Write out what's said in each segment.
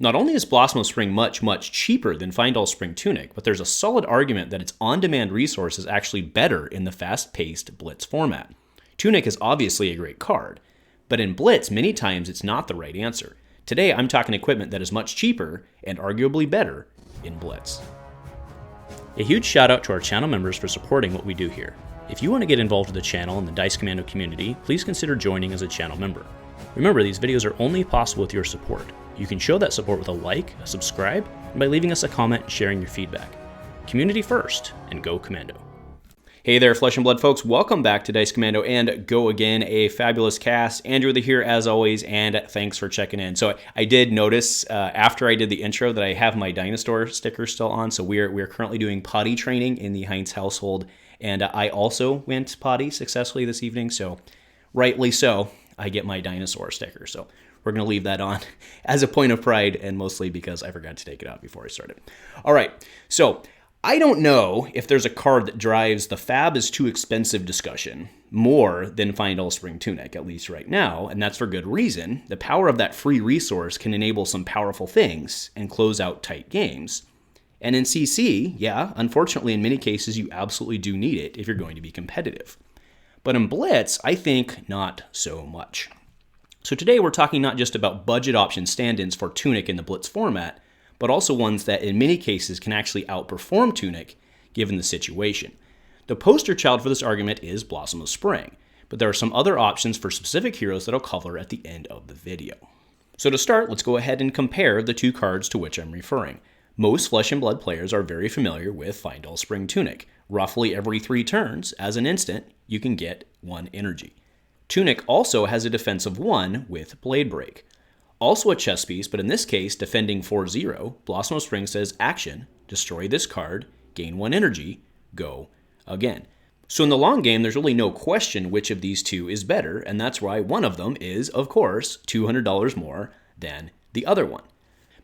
Not only is Blossom of Spring much cheaper than Fyendal Spring Tunic, but there's a solid argument that its on-demand resource is actually better in the fast-paced Blitz format. Tunic is obviously a great card, but in Blitz, many times it's not the right answer. Today, I'm talking equipment that is much cheaper and arguably better in Blitz. A huge shout out to our channel members for supporting what we do here. If you want to get involved with the channel and the Dice Commando community, please consider joining as a channel member. Remember, these videos are only possible with your support. You can show that support with a like, a subscribe, and by leaving us a comment and sharing your feedback. Community first, and go Commando. Hey there, Flesh and Blood folks. Welcome back to Dice Commando and Go Again, a fabulous cast. Andrew here as always, and thanks for checking in. So I did notice after I did the intro that I have my dinosaur sticker still on. So we're currently doing potty training in the Heinz household, and I also went potty successfully this evening. So rightly so, I get my dinosaur sticker. So we're going to leave that on as a point of pride, and mostly because I forgot to take it out before I started. All right, so I don't know if there's a card that drives the fab is too expensive discussion more than Fyendal Spring Tunic, at least right now, and that's for good reason. The power of that free resource can enable some powerful things and close out tight games. And in CC, yeah, unfortunately in many cases you absolutely do need it if you're going to be competitive. But in Blitz, I think not so much. So today we're talking not just about budget option stand-ins for Tunic in the Blitz format, but also ones that in many cases can actually outperform Tunic given the situation. The poster child for this argument is Blossom of Spring, but there are some other options for specific heroes that I'll cover at the end of the video. So to start, let's go ahead and compare the two cards to which I'm referring. Most Flesh and Blood players are very familiar with Fyendal Spring Tunic. Roughly every 3 turns, as an instant, you can get 1 energy. Tunic also has a defense of 1 with Blade Break. Also a chess piece, but in this case, defending 4-0, Blossom of Spring says action, destroy this card, gain 1 energy, go again. So in the long game, there's really no question which of these two is better, and that's why one of them is, of course, $200 more than the other one.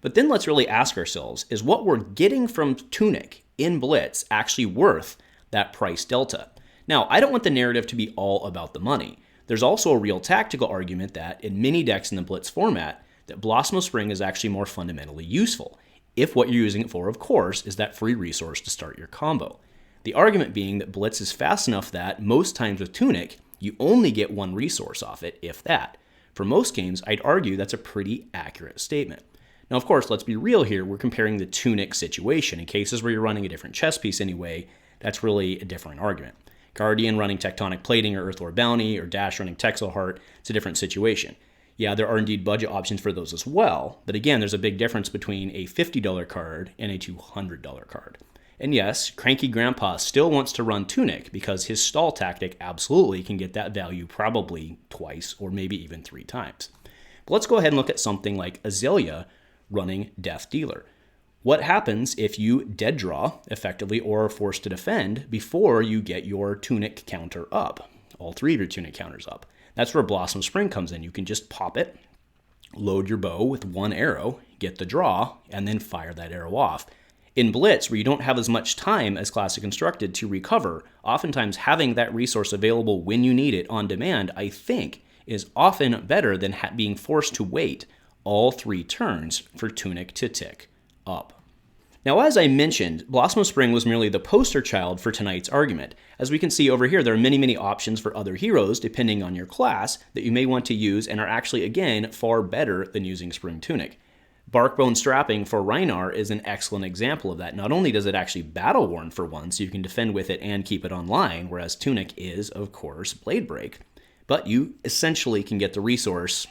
But then let's really ask ourselves, is what we're getting from Tunic in Blitz actually worth that price delta? Now, I don't want the narrative to be all about the money. There's also a real tactical argument that, in many decks in the Blitz format, that Blossom of Spring is actually more fundamentally useful, if what you're using it for, of course, is that free resource to start your combo. The argument being that Blitz is fast enough that, most times with Tunic, you only get 1 resource off it, if that. For most games, I'd argue that's a pretty accurate statement. Now, of course, let's be real here, we're comparing the Tunic situation. In cases where you're running a different chess piece anyway, that's really a different argument. Guardian running Tectonic Plating or Earthlore Bounty, or Dash running Texel Heart, it's a different situation. Yeah, there are indeed budget options for those as well, but again, there's a big difference between a $50 card and a $200 card. And yes, Cranky Grandpa still wants to run Tunic because his stall tactic absolutely can get that value probably twice or maybe even 3 times. But let's go ahead and look at something like Azalea running Death Dealer. What happens if you dead draw, effectively, or are forced to defend before you get your Tunic counter up? All 3 of your Tunic counters up. That's where Blossom Spring comes in. You can just pop it, load your bow with 1 arrow, get the draw, and then fire that arrow off. In Blitz, where you don't have as much time as Classic Constructed to recover, oftentimes having that resource available when you need it on demand, I think, is often better than being forced to wait all 3 turns for Tunic to tick up. Now, as I mentioned, Blossom of Spring was merely the poster child for tonight's argument. As we can see over here, there are many options for other heroes, depending on your class, that you may want to use and are actually, again, far better than using Spring Tunic. Barkbone Strapping for Rhinar is an excellent example of that. Not only does it actually battle worn for 1, so you can defend with it and keep it online, whereas Tunic is, of course, Blade Break, but you essentially can get the resource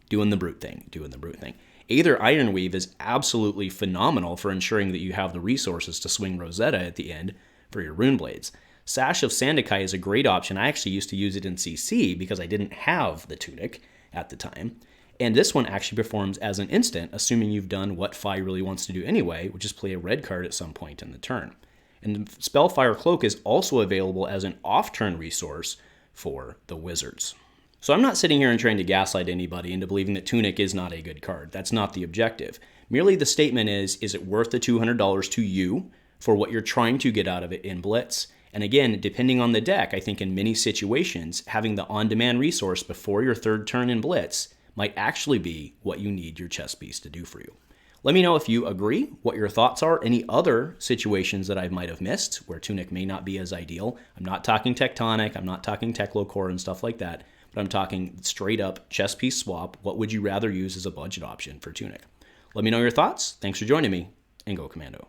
doing the brute thing. Aether Ironweave is absolutely phenomenal for ensuring that you have the resources to swing Rosetta at the end for your Runeblades. Sash of Sandakai is a great option. I actually used to use it in CC because I didn't have the Tunic at the time. And this one actually performs as an instant, assuming you've done what Fi really wants to do anyway, which is play a red card at some point in the turn. And Spellfire Cloak is also available as an off-turn resource for the Wizards. So I'm not sitting here and trying to gaslight anybody into believing that Tunic is not a good card. That's not the objective. Merely the statement is it worth the $200 to you for what you're trying to get out of it in Blitz? And again, depending on the deck, I think in many situations, having the on-demand resource before your 3rd turn in Blitz might actually be what you need your chess piece to do for you. Let me know if you agree, what your thoughts are, any other situations that I might have missed where Tunic may not be as ideal. I'm not talking Tectonic, I'm not talking Teclocore and stuff like that, but I'm talking straight up chess piece swap. What would you rather use as a budget option for Tunic? Let me know your thoughts. Thanks for joining me, and go Commando.